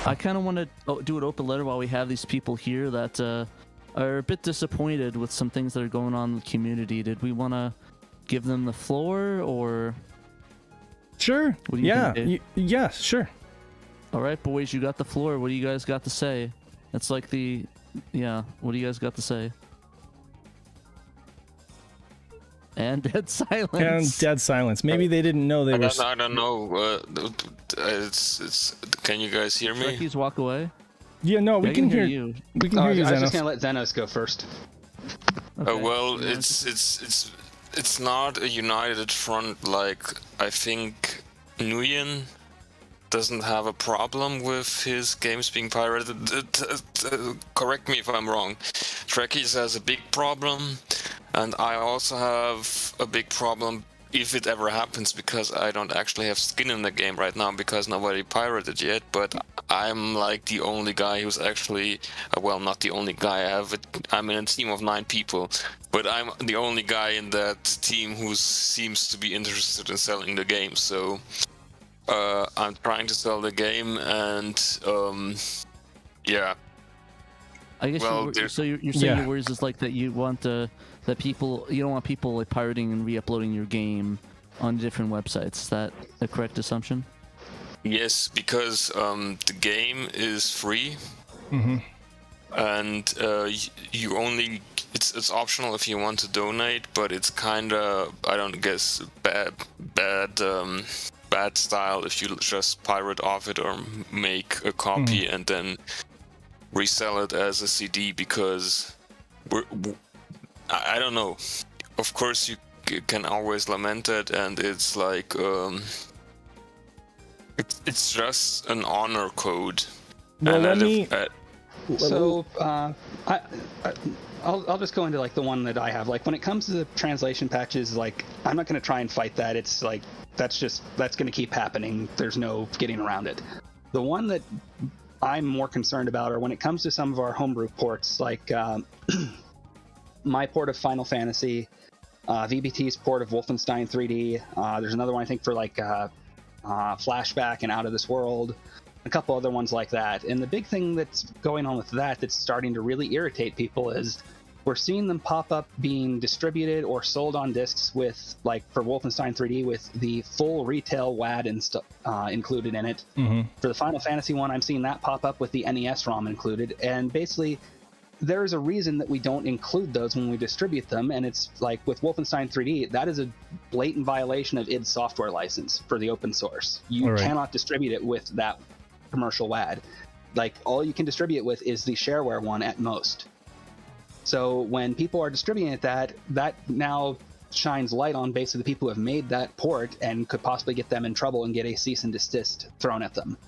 I kind of want to do an open letter while we have these people here that are a bit disappointed with some things that are going on in the community. Did we want to give them the floor, or? Sure. What do you think, Dave? Yeah, sure. All right, boys, you got the floor. What do you guys got to say? That's like the, yeah. What do you guys got to say? And dead silence. And dead silence. Maybe they didn't know they were. I don't know. Can you guys hear me? Trekkies walk away. Yeah, no, we can hear you. We can hear you, Xenos. I was just gonna let Xenos go first. Okay. Well, it's not a united front. Like, I think Nguyen doesn't have a problem with his games being pirated. Correct me if I'm wrong. Trekkies has a big problem, and I also have a big problem if it ever happens, because I don't actually have skin in the game right now because nobody pirated yet, but I'm like the only guy who's actually, well, not the only guy, I'm in a team of 9 people, but I'm the only guy in that team who seems to be interested in selling the game, so I'm trying to sell the game, and yeah. I guess well, you're saying your words is like that you want that people, you don't want people like pirating and re-uploading your game on different websites. Is that a correct assumption? Yes, because the game is free, and you only it's optional if you want to donate, but it's kind of, I don't guess, bad style if you just pirate off it or make a copy and then resell it as a CD, because I don't know. Of course, you can always lament it, and it's like it's just an honor code. Well, and I'll just go into like the one that I have. Like when it comes to the translation patches, like I'm not going to try and fight that. It's like that's going to keep happening. There's no getting around it. The one that I'm more concerned about are when it comes to some of our homebrew ports, like my port of Final Fantasy, VBT's port of Wolfenstein 3D. There's another one I think for like Flashback and Out of This World, a couple other ones like that. And the big thing that's going on with that's starting to really irritate people is we're seeing them pop up being distributed or sold on discs with, like for Wolfenstein 3D, with the full retail WAD included in it. For the Final Fantasy one, I'm seeing that pop up with the NES ROM included. And basically, there's a reason that we don't include those when we distribute them, and it's like with Wolfenstein 3D, that is a blatant violation of id Software license for the open source. You cannot distribute it with that commercial WAD. Like, all you can distribute it with is the shareware one at most. So when people are distributing it, that now shines light on basically the people who have made that port and could possibly get them in trouble and get a cease and desist thrown at them.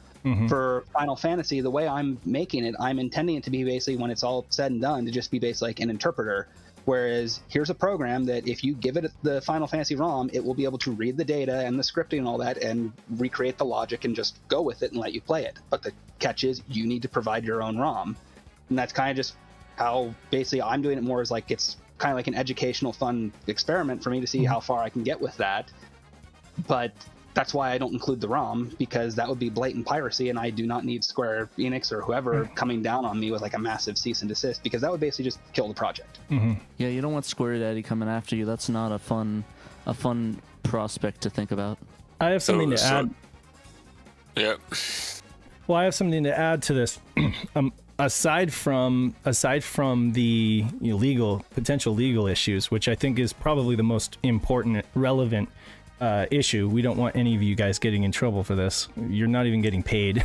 For Final Fantasy, the way I'm making it, I'm intending it to be basically, when it's all said and done, to just be basically like an interpreter. Whereas here's a program that if you give it the Final Fantasy ROM, it will be able to read the data and the scripting and all that and recreate the logic and just go with it and let you play it. But the catch is you need to provide your own ROM. And that's kind of just how basically I'm doing it more as like, it's kind of like an educational fun experiment for me to see how far I can get with that. But that's why I don't include the ROM, because that would be blatant piracy, and I do not need Square Enix or whoever coming down on me with like a massive cease and desist, because that would basically just kill the project. Yeah, you don't want Square Daddy coming after you. That's not a fun prospect to think about. I have something to add. Yeah. Well, I have something to add to this. Aside from the potential legal issues, which I think is probably the most important, relevant issue. We don't want any of you guys getting in trouble for this. You're not even getting paid.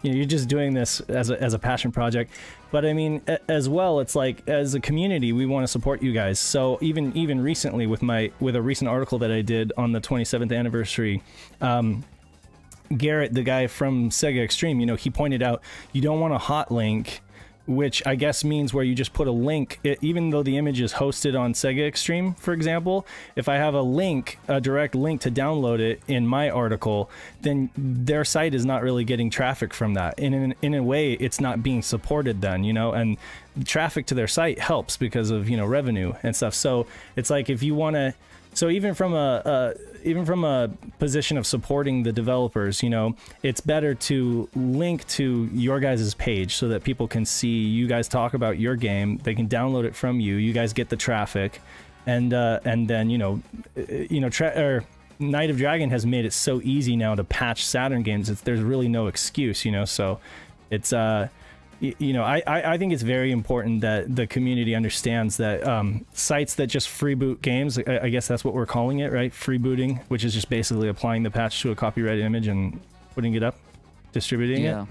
You're just doing this as a passion project. But I mean, as well, it's like, as a community, we want to support you guys. So even recently with a recent article that I did on the 27th anniversary, Garrett, the guy from Sega Extreme, he pointed out you don't want a hot link, which I guess means where you just put a link, even though the image is hosted on Sega Extreme, for example. If I have a direct link to download it in my article, then their site is not really getting traffic from that. In a way, it's not being supported then, and traffic to their site helps because of, revenue and stuff. So it's like, if you want to So even from a position of supporting the developers, you know, it's better to link to your guys' page so that people can see you guys talk about your game. They can download it from you. You guys get the traffic, and then Night of Dragon has made it so easy now to patch Saturn games. There's really no excuse, you know. So it's you know, I think it's very important that the community understands that sites that just freeboot games, I guess that's what we're calling it, right? Freebooting, which is just basically applying the patch to a copyrighted image and putting it up, distributing it.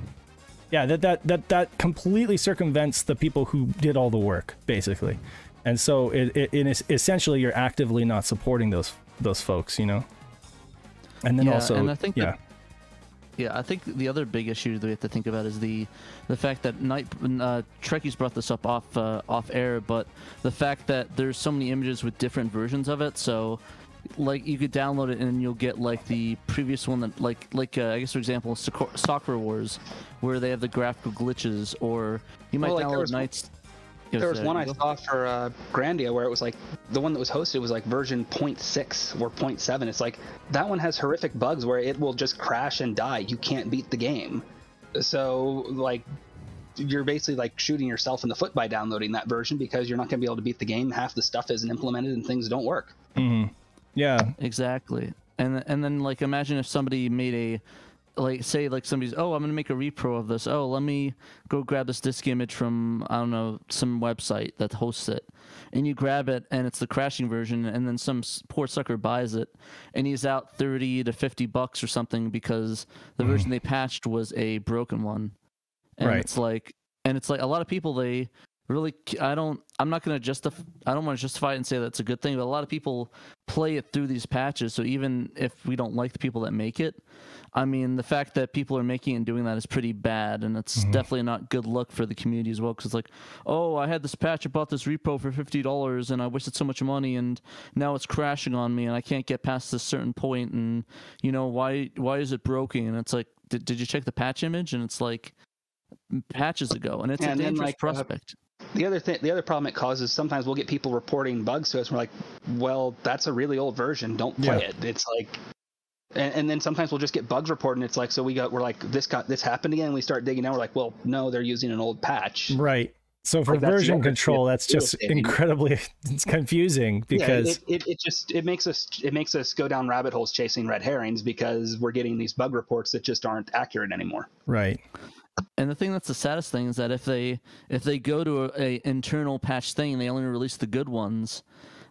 Yeah, that completely circumvents the people who did all the work, basically. And so it is essentially you're actively not supporting those folks, you know. And then also, and I think I think the other big issue that we have to think about is the fact that Trekkie's brought this up off air, but the fact that there's so many images with different versions of it. So, like, you could download it and you'll get like the previous one that like I guess for example, Soccer Wars, where they have the graphical glitches, or you might download Knights. There was one I saw for Grandia where it was like the one that was hosted was like version 0.6 or 0.7. It's like that one has horrific bugs where it will just crash and die. You can't beat the game. So like you're basically like shooting yourself in the foot by downloading that version because you're not going to be able to beat the game. Half the stuff isn't implemented and things don't work. Mm-hmm. Yeah, exactly. And then like imagine if somebody made a say somebody's, oh, I'm gonna make a repro of this. Oh, let me go grab this disk image from, I don't know, some website that hosts it, and you grab it and it's the crashing version, and then some poor sucker buys it and he's out $30 to $50 or something because the version they patched was a broken one. And it's like a lot of people, they really, I don't want to justify it and say that's a good thing, but a lot of people play it through these patches. So even if we don't like the people that make it, I mean, the fact that people are making and doing that is pretty bad, and it's definitely not good look for the community as well, because it's like, oh, I had this patch, I bought this repo for $50, and I wasted so much money, and now it's crashing on me, and I can't get past this certain point, and, you know, why is it broken? And it's like, did you check the patch image? And it's like, patches ago, and it's a dangerous prospect. The other problem it causes, sometimes we'll get people reporting bugs to us, and we're like, well, that's a really old version, don't play it. It's like... And then sometimes we'll just get bugs reported, and it's like, we're like, this happened again, and we start digging out, we're like, well, no, they're using an old patch. Right. So for version control, that's just incredibly confusing, because it makes us go down rabbit holes chasing red herrings because we're getting these bug reports that just aren't accurate anymore. Right. And the thing that's the saddest thing is that if they go to a internal patch thing and they only release the good ones,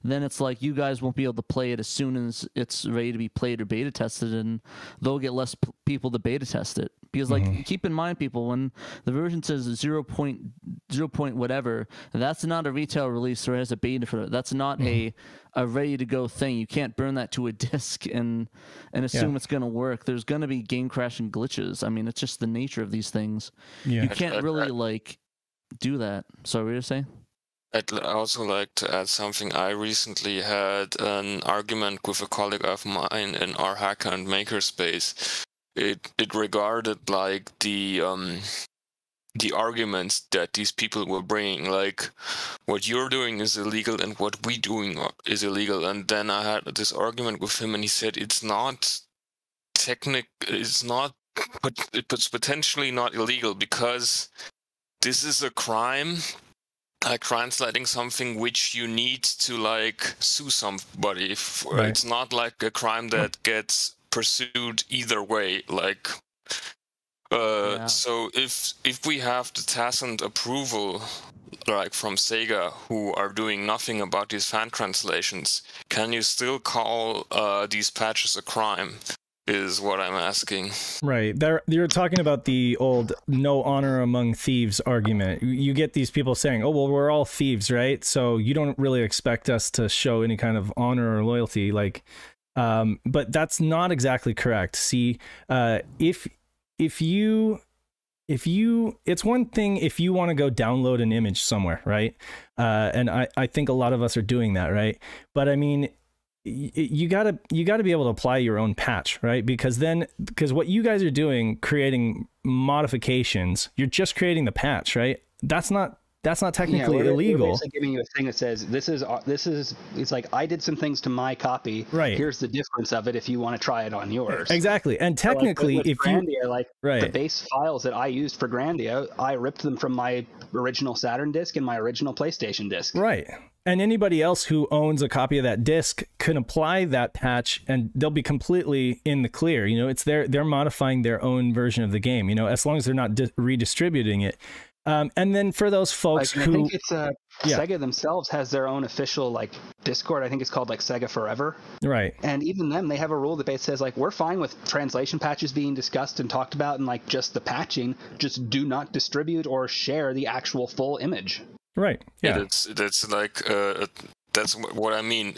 then it's like you guys won't be able to play it as soon as it's ready to be played or beta tested, and they'll get less people to beta test it. Because, like, keep in mind, people, when the version says 0 point whatever, that's not a retail release or has a beta for it. That's not a ready to go thing. You can't burn that to a disk and assume it's going to work. There's going to be game crashing glitches. I mean, it's just the nature of these things. Yeah. You can't really like do that. So what were you saying? I'd also like to add something. I recently had an argument with a colleague of mine in our hacker and makerspace. It regarded like the arguments that these people were bringing, like what you're doing is illegal and what we doing is illegal. And then I had this argument with him, and he said it's potentially not illegal because this is a crime. Like translating something which you need to like sue somebody for. Right. It's not like a crime that gets pursued either way. Like, so if we have the tacit approval, like from Sega, who are doing nothing about these fan translations, can you still call these patches a crime? Is what I'm asking. Right. You're talking about the old no honor among thieves argument. You get these people saying, oh, well, we're all thieves, right? So you don't really expect us to show any kind of honor or loyalty. Like, but that's not exactly correct. See, if you, it's one thing if you want to go download an image somewhere, right? And I think a lot of us are doing that, right? But I mean, you gotta be able to apply your own patch, right? Because what you guys are doing, creating modifications, you're just creating the patch, right? That's not That's not technically We're illegal. basically giving you a thing that says this is it's like I did some things to my copy. Right. Here's the difference of it if you want to try it on yours. Exactly. And technically, with if Grandia, you the base files that I used for Grandia, I ripped them from my original Saturn disc and my original PlayStation disc. Right. And anybody else who owns a copy of that disc can apply that patch and they'll be completely in the clear. You know, it's they're modifying their own version of the game, you know, as long as they're not redistributing it. And then for those folks who... I think it's Sega themselves has their own official Discord. I think it's called Sega Forever. Right. And even them, they have a rule that basically says we're fine with translation patches being discussed and talked about and just the patching. Just do not distribute or share the actual full image. Right. Yeah. That's that's what I mean.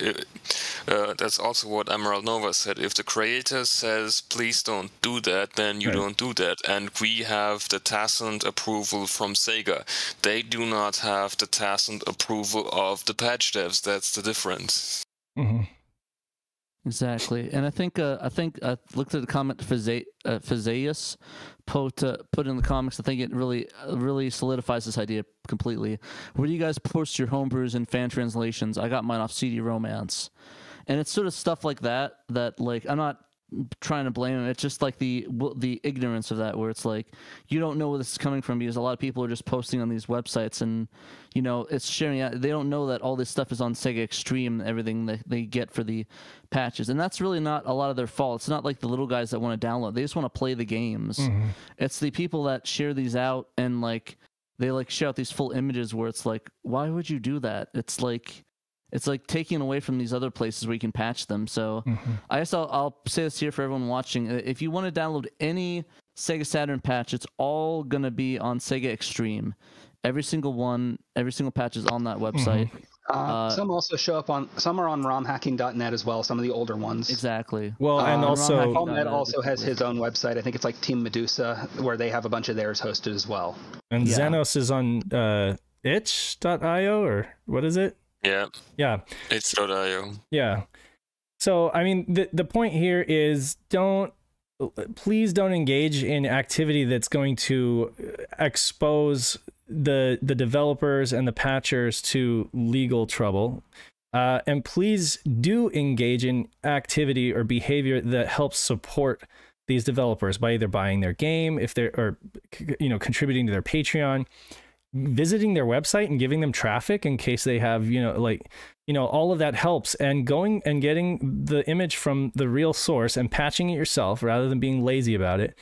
That's also what Emerald Nova said. If the creator says, please don't do that, then you don't do that. And we have the tacit approval from Sega. They do not have the tacit approval of the patch devs. That's the difference. Mm-hmm. Exactly. And I think I looked at the comment Phaseus put in the comics. I think it really solidifies this idea completely. Where do you guys post your homebrews and fan translations? I got mine off CD Romance. And it's sort of stuff like that I'm not trying to blame him. It's just the ignorance of that, where it's you don't know where this is coming from, because a lot of people are just posting on these websites and it's sharing out. They don't know that all this stuff is on Sega Extreme, everything that they get for the patches, and that's really not a lot of their fault. It's not like the little guys that want to download. They just want to play the games. Mm-hmm. It's the people that share these out and they share out these full images where it's why would you do that? It's taking away from these other places where you can patch them. So I guess I'll say this here for everyone watching. If you want to download any Sega Saturn patch, it's all going to be on Sega Extreme. Every single patch is on that website. Some also show up some are on romhacking.net as well, some of the older ones. Exactly. Well, and also... PalmNet also has his own website. I think it's Team Medusa, where they have a bunch of theirs hosted as well. And Xenos is on itch.io, or what is it? Yeah. Itch.io. Yeah. So, I mean, the point here is please don't engage in activity that's going to expose the developers and the patchers to legal trouble. And please do engage in activity or behavior that helps support these developers by either buying their game, or contributing to their Patreon, visiting their website and giving them traffic in case they have, all of that helps, and going and getting the image from the real source and patching it yourself rather than being lazy about it,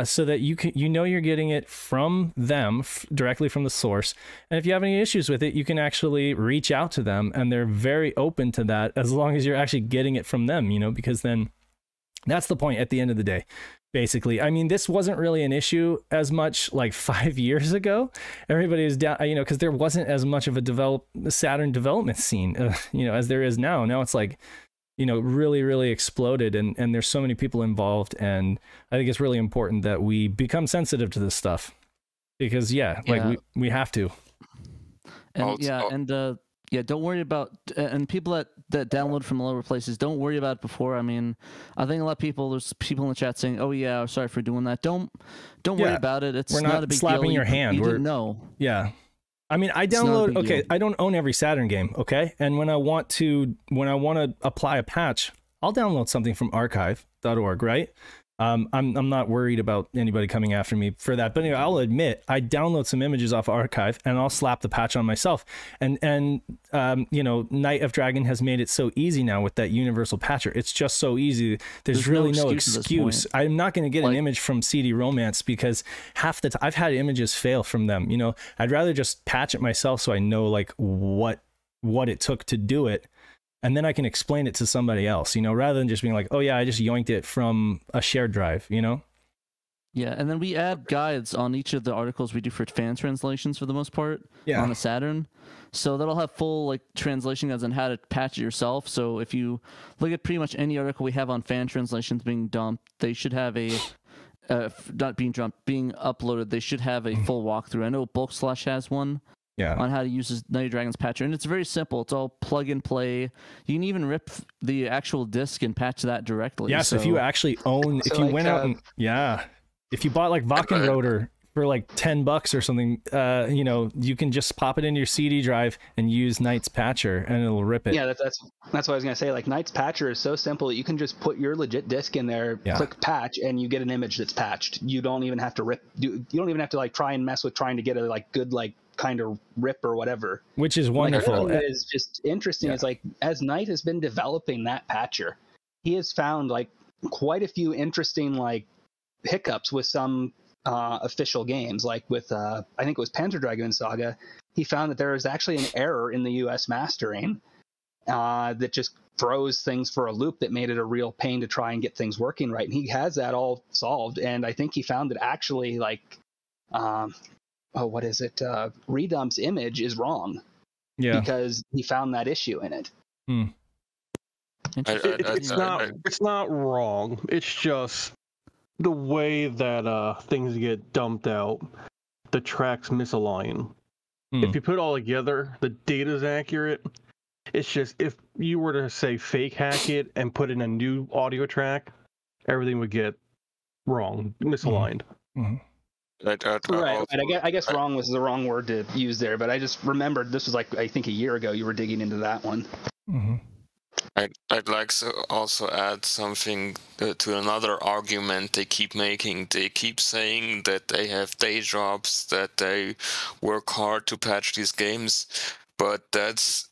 so that you're getting it from them directly from the source. And if you have any issues with it, you can actually reach out to them, and they're very open to that, as long as you're actually getting it from them, because then that's the point at the end of the day. Basically, I mean, this wasn't really an issue as much 5 years ago. Everybody was down, because there wasn't as much of a Saturn development scene, as there is now. Now it's really, really exploded, and there's so many people involved, and I think it's really important that we become sensitive to this stuff, because we have to. And don't worry about, and people that download from lower places, don't worry about it before. I mean, I think a lot of people, there's people in the chat saying, "Oh yeah, sorry for doing that." Don't worry about it. It's not a big deal. We're not slapping your hand. You didn't know. Yeah. I mean, I download. Okay, I don't own every Saturn game. Okay, and when I want to apply a patch, I'll download something from archive.org. Right. I'm not worried about anybody coming after me for that. But anyway, I'll admit I download some images off Archive and I'll slap the patch on myself. And Night of Dragon has made it so easy now with that universal patcher. It's just so easy. There's really no excuse. I'm not going to get an image from CD Romance, because half the time I've had images fail from them. I'd rather just patch it myself so I know what it took to do it. And then I can explain it to somebody else, rather than just being like, oh yeah, I just yoinked it from a shared drive, Yeah, and then we add guides on each of the articles we do for fan translations for the most part on the Saturn. So that'll have full translation guides on how to patch it yourself. So if you look at pretty much any article we have on fan translations being dumped, they should have being uploaded, they should have a full walkthrough. I know Bulk Slash has one. On how to use this Night of Dragons patcher, and it's very simple. It's all plug and play. You can even rip the actual disc and patch that directly. Yeah, so if you actually own, if you went out and if you bought Wackenroder for like $10 or something, you know, you can just pop it into your CD drive and use Knight's Patcher, and it'll rip it. Yeah, that's what I was gonna say. Like Knight's Patcher is so simple that you can just put your legit disc in there, click patch, and you get an image that's patched. You don't even have to rip. You don't even have to like try and mess with trying to get a like good like kind of rip or whatever. Which is wonderful. Like, that is just interesting. Is like as Knight has been developing that patcher, he has found like quite a few interesting like hiccups with some official games, like with I think it was Panzer Dragoon Saga. He found that there was actually an error in the US mastering that just froze things for a loop that made it a real pain to try and get things working right. And he has that all solved, and I think he found that actually like what is it, Redump's image is wrong because he found that issue in it. It's not wrong, it's just the way that things get dumped out, the tracks misalign. If you put it all together, the data's accurate. It's just if you were to say fake hack it and put in a new audio track, everything would get wrong, misaligned. Right. I guess wrong was the wrong word to use there, but I just remembered this was like I think a year ago you were digging into that one. I'd like to also add something to another argument they keep making. They keep saying that they have day jobs, that they work hard to patch these games, but that's,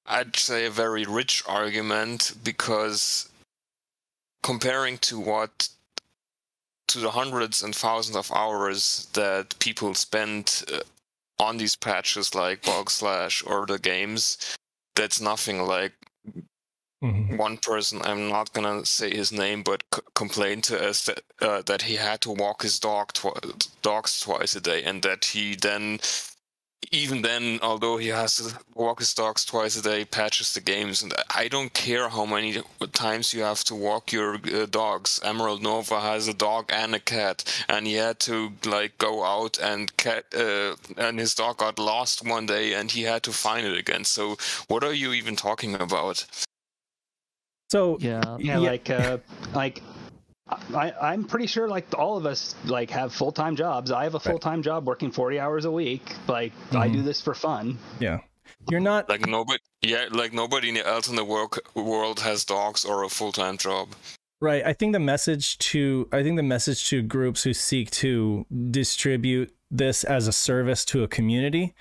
I'd say, a very rich argument, because comparing to the hundreds and thousands of hours that people spend on these patches like Bug Slash or the games, that's nothing. Like one person, I'm not gonna say his name, but complained to us that he had to walk his dogs twice a day, and that he then, even then, although he has to walk his dogs twice a day, patches the games. And I don't care how many times you have to walk your dogs. Emerald Nova has a dog and a cat, and he had to like go out and and his dog got lost one day, and he had to find it again. So what are you even talking about? So I'm pretty sure like all of us like have full-time jobs. I have a full-time job working 40 hours a week. Like I do this for fun. Yeah. You're not like nobody. Yeah, like nobody else in the world has dogs or a full-time job. Right. I think the message to groups who seek to distribute this as a service to a community,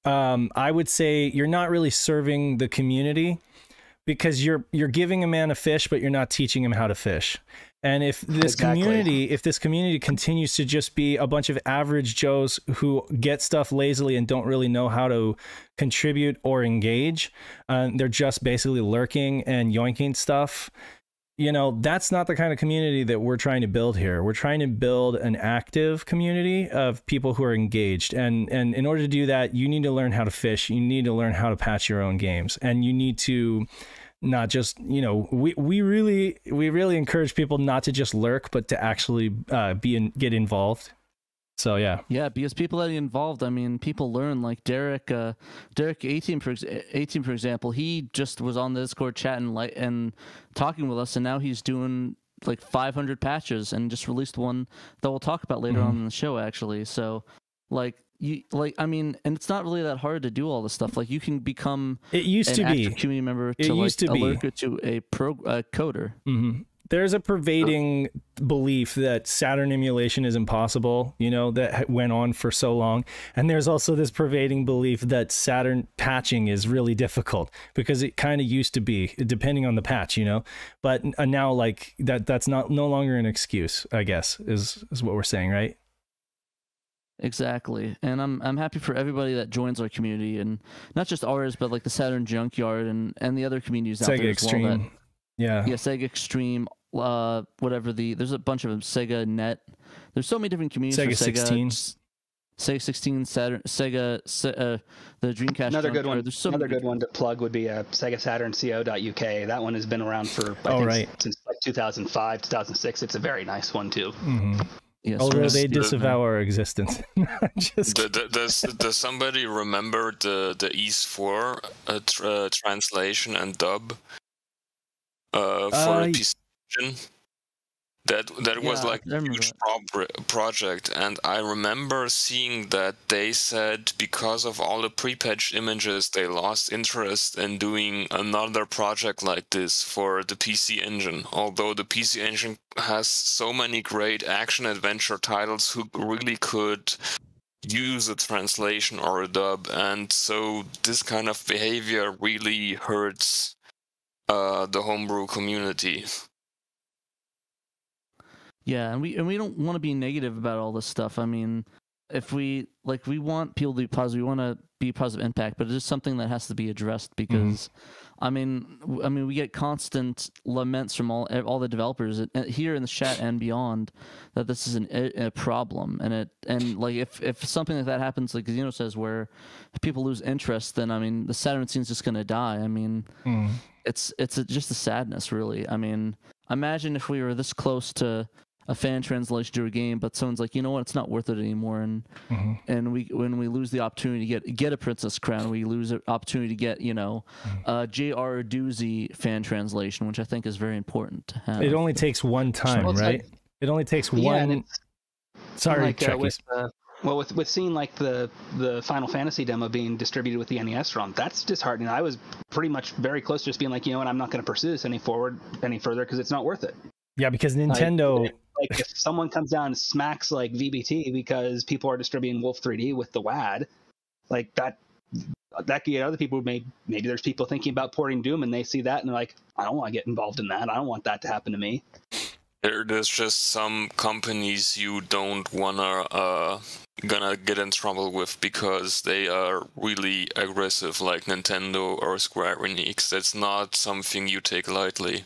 I would say you're not really serving the community, because you're giving a man a fish, but you're not teaching him how to fish. And if this community continues to just be a bunch of average Joes who get stuff lazily and don't really know how to contribute or engage, they're just basically lurking and yoinking stuff, you know, that's not the kind of community that we're trying to build here. We're trying to build an active community of people who are engaged. And in order to do that, you need to learn how to fish. You need to learn how to patch your own games. And you need to not just, you know, we really encourage people not to just lurk, but to actually get involved. So yeah, because people that are involved, I mean, people learn. Like Derek 18 for example, he just was on the Discord chatting and talking with us, and now he's doing like 500 patches and just released one that we'll talk about later on in the show, actually. So I mean, and it's not really that hard to do all this stuff. Like you can become active community member to alert to a coder. There's a pervading belief that Saturn emulation is impossible, you know, that went on for so long. And there's also this pervading belief that Saturn patching is really difficult, because it kind of used to be, depending on the patch, you know. But now, like, that's no longer an excuse, I guess, is what we're saying, right? Exactly. And I'm happy for everybody that joins our community, and not just ours, but like the Saturn Junkyard and the other communities out there as well. Extreme. Yeah, Sega Extreme, whatever there's a bunch of them. Sega Net. There's so many different communities. Sega for 16. Sega 16, Saturn, the Dreamcast. Another good one. Another good one to plug would be Sega Saturn Co.uk. That one has been around for since like 2005, 2006. It's a very nice one too. Yes, although they disavow our existence. Does somebody remember the East 4 translation and dub for the PC version? That was Yeah, like I a remember huge that. project, and I remember seeing that they said because of all the pre-patched images, they lost interest in doing another project like this for the PC Engine. Although the PC Engine has so many great action-adventure titles who really could use a translation or a dub, and so this kind of behavior really hurts the homebrew community. Yeah, and we don't want to be negative about all this stuff. I mean, if we want people to be positive, we want to be a positive impact, but it is something that has to be addressed because, I mean, we get constant laments from all the developers here in the chat and beyond that this is a problem, and like if something like that happens, like Zeno says, where people lose interest, then I mean the Saturn scene's just gonna die. I mean, it's just a sadness, really. I mean, imagine if we were this close to a fan translation to a game, but someone's like, you know what, it's not worth it anymore, and when we lose the opportunity to get a Princess Crown, we lose the opportunity to get J.R. Doozy fan translation, which I think is very important to have. It only takes one time, right? It only takes one. Sorry, like, Trekkies. with seeing like the Final Fantasy demo being distributed with the NES ROM, that's disheartening. I was pretty much very close to just being like, you know what, I'm not going to pursue this any further because it's not worth it. Yeah, because Nintendo. Like if someone comes down and smacks like VBT because people are distributing Wolf 3D with the WAD, like that could get other people. Maybe there's people thinking about porting Doom and they see that and they're like, I don't want to get involved in that. I don't want that to happen to me. There's just some companies you don't wanna get in trouble with because they are really aggressive, like Nintendo or Square Enix. That's not something you take lightly.